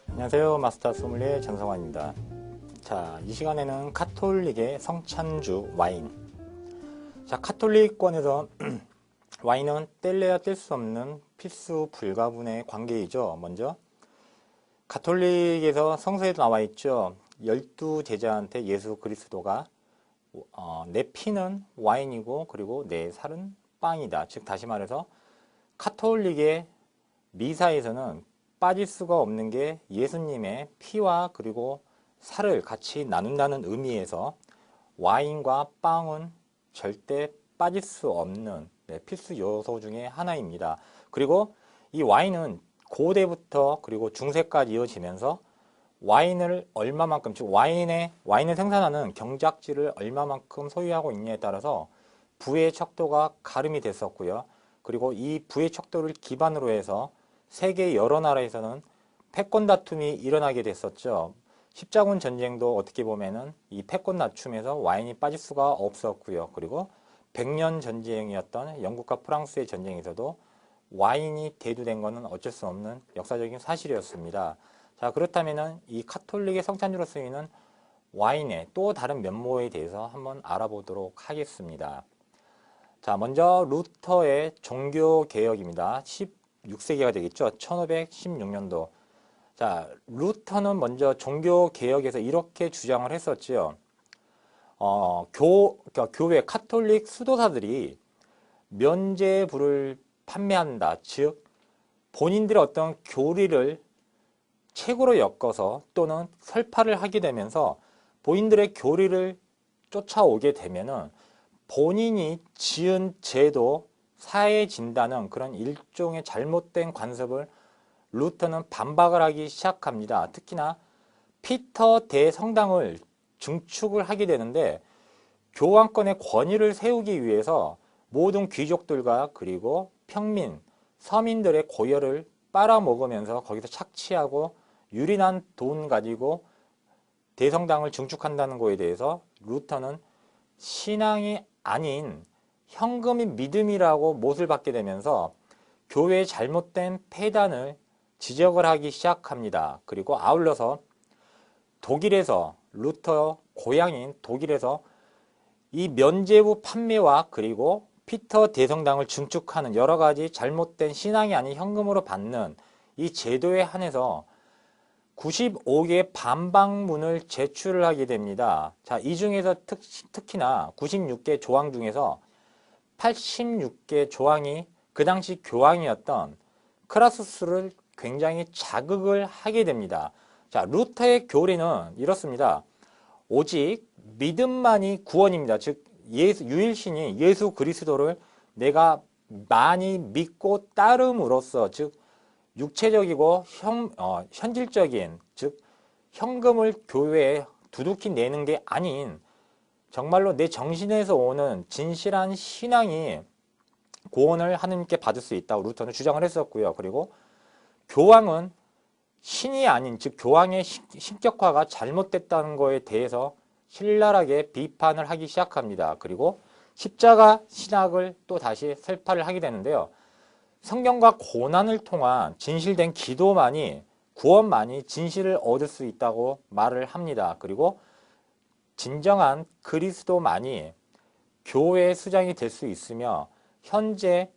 안녕하세요. 마스터 소믈리에 전성환입니다. 자, 이 시간에는 카톨릭의 성찬주 와인. 자, 카톨릭권에서 와인은 뗄래야 뗄 수 없는 필수 불가분의 관계이죠. 먼저 가톨릭에서 성서에도 나와 있죠. 12제자한테 예수 그리스도가 내 피는 와인이고 그리고 내 살은 빵이다. 즉 다시 말해서 카톨릭의 미사에서는 빠질 수가 없는 게 예수님의 피와 그리고 살을 같이 나눈다는 의미에서 와인과 빵은 절대 빠질 수 없는 필수 요소 중에 하나입니다. 그리고 이 와인은 고대부터 그리고 중세까지 이어지면서 와인을 얼마만큼, 즉 와인을 생산하는 경작지를 얼마만큼 소유하고 있냐에 따라서 부의 척도가 가름이 됐었고요. 그리고 이 부의 척도를 기반으로 해서 세계 여러 나라에서는 패권 다툼이 일어나게 됐었죠. 십자군 전쟁도 어떻게 보면은 이 패권 다툼에서 와인이 빠질 수가 없었고요. 그리고 100년 전쟁이었던 영국과 프랑스의 전쟁에서도 와인이 대두된 것은 어쩔 수 없는 역사적인 사실이었습니다. 자, 그렇다면은 이 카톨릭의 성찬주로 쓰이는 와인의 또 다른 면모에 대해서 한번 알아보도록 하겠습니다. 자, 먼저 루터의 종교개혁입니다. 16세기가 되겠죠. 1516년도. 자, 루터는 먼저 종교개혁에서 이렇게 주장을 했었죠. 교회 카톨릭 수도사들이 면죄부를 판매한다. 즉 본인들의 어떤 교리를 책으로 엮어서 또는 설파를 하게 되면서 본인들의 교리를 쫓아오게 되면은 본인이 지은 죄도 사해진다는 그런 일종의 잘못된 관습을 루터는 반박을 하기 시작합니다. 특히나 피터 대성당을 증축을 하게 되는데 교황권의 권위를 세우기 위해서 모든 귀족들과 그리고 평민, 서민들의 고열을 빨아먹으면서 거기서 착취하고 유린한 돈 가지고 대성당을 증축한다는 것에 대해서 루터는 신앙이 아닌 현금이 믿음이라고 못을 받게 되면서 교회의 잘못된 폐단을 지적을 하기 시작합니다. 그리고 아울러서 독일에서 루터 고향인 독일에서 이 면죄부 판매와 그리고 피터 대성당을 증축하는 여러 가지 잘못된 신앙이 아닌 현금으로 받는 이 제도에 한해서 95개의 반박문을 제출을 하게 됩니다. 자, 이 중에서 특히나 96개 조항 중에서 86개 조항이 그 당시 교황이었던 크라수스를 굉장히 자극을 하게 됩니다. 자, 루터의 교리는 이렇습니다. 오직 믿음만이 구원입니다. 즉 유일신이 예수 그리스도를 내가 많이 믿고 따름으로써 즉 육체적이고 현실적인 즉 현금을 교회에 두둑히 내는 게 아닌 정말로 내 정신에서 오는 진실한 신앙이 구원을 하나님께 받을 수 있다고 루터는 주장을 했었고요. 그리고 교황은 신이 아닌 즉 교황의 신격화가 잘못됐다는 것에 대해서 신랄하게 비판을 하기 시작합니다. 그리고 십자가 신학을 또 다시 설파를 하게 되는데요. 성경과 고난을 통한 진실된 기도만이 구원만이 진실을 얻을 수 있다고 말을 합니다. 그리고 진정한 그리스도만이 교회의 수장이 될 수 있으며 현재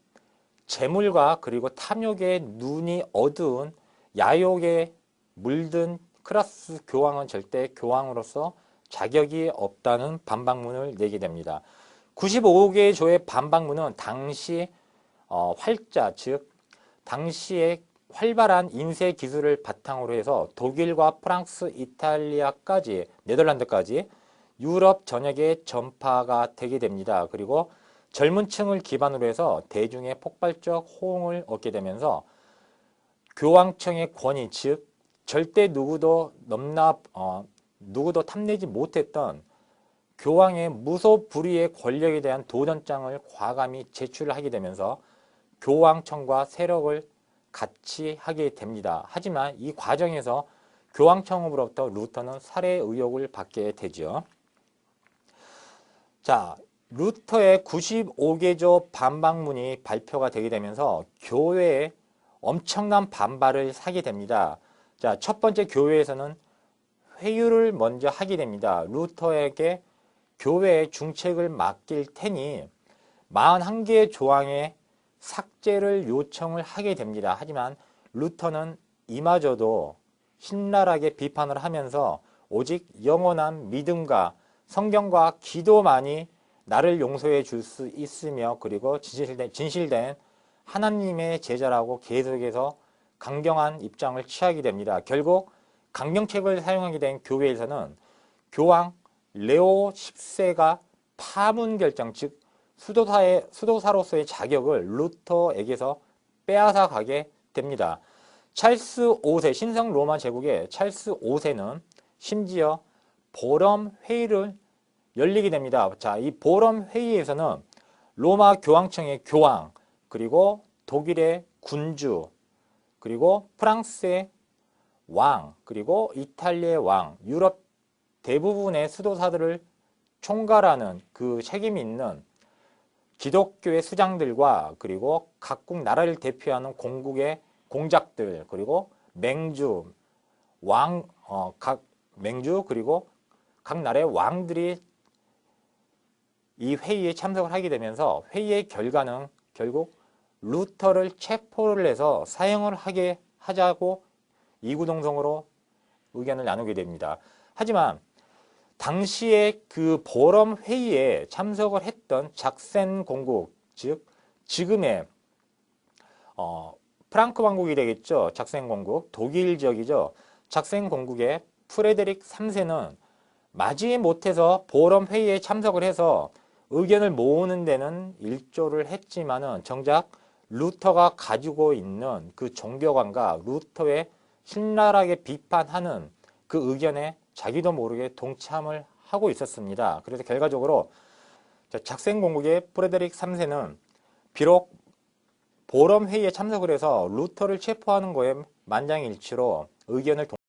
재물과 그리고 탐욕의 눈이 어두운 야욕에 물든 크라수스 교황은 절대 교황으로서 자격이 없다는 반박문을 내게 됩니다. 95개의 조의 반박문은 당시 활자 즉 당시의 활발한 인쇄 기술을 바탕으로 해서 독일과 프랑스, 이탈리아까지 네덜란드까지 유럽 전역에 전파가 되게 됩니다. 그리고 젊은 층을 기반으로 해서 대중의 폭발적 호응을 얻게 되면서 교황청의 권위 즉 절대 누구도 탐내지 못했던 교황의 무소불위의 권력에 대한 도전장을 과감히 제출을 하게 되면서 교황청과 세력을 같이 하게 됩니다. 하지만 이 과정에서 교황청으로부터 루터는 살해 의혹을 받게 되죠. 자, 루터의 95개조 반박문이 발표가 되게 되면서 교회에 엄청난 반발을 사게 됩니다. 자, 첫 번째 교회에서는 회유를 먼저 하게 됩니다. 루터에게 교회의 중책을 맡길 테니 41개의 조항의 삭제를 요청을 하게 됩니다. 하지만 루터는 이마저도 신랄하게 비판을 하면서 오직 영원한 믿음과 성경과 기도만이 나를 용서해 줄 수 있으며 그리고 진실된 하나님의 제자라고 계속해서 강경한 입장을 취하게 됩니다. 결국 강경책을 사용하게 된 교회에서는 교황 레오 10세가 파문 결정, 즉 수도사로서의 자격을 루터에게서 빼앗아 가게 됩니다. 찰스 5세, 신성 로마 제국의 찰스 5세는 심지어 보럼 회의를 열리게 됩니다. 자, 이 보럼 회의에서는 로마 교황청의 교황, 그리고 독일의 군주, 그리고 프랑스의 왕, 그리고 이탈리아의 왕, 유럽 대부분의 수도사들을 총괄하는 그 책임이 있는 기독교의 수장들과 그리고 각국 나라를 대표하는 공국의 공작들, 그리고 맹주, 맹주, 그리고 각 나라의 왕들이 이 회의에 참석을 하게 되면서 회의의 결과는 결국 루터를 체포를 해서 사형을 하자고 이구동성으로 의견을 나누게 됩니다. 하지만 당시에 그 보럼 회의에 참석을 했던 작센 공국, 즉 지금의 프랑크 왕국이 되겠죠. 작센 공국, 독일 지역이죠. 작센 공국의 프레데릭 3세는 맞이 못해서 보럼 회의에 참석을 해서 의견을 모으는 데는 일조를 했지만은 정작 루터가 가지고 있는 그 종교관과 루터의 신랄하게 비판하는 그 의견에 자기도 모르게 동참을 하고 있었습니다. 그래서 결과적으로 작센 공국의 프레데릭 3세는 비록 보럼 회의에 참석을 해서 루터를 체포하는 거에 만장일치로 의견을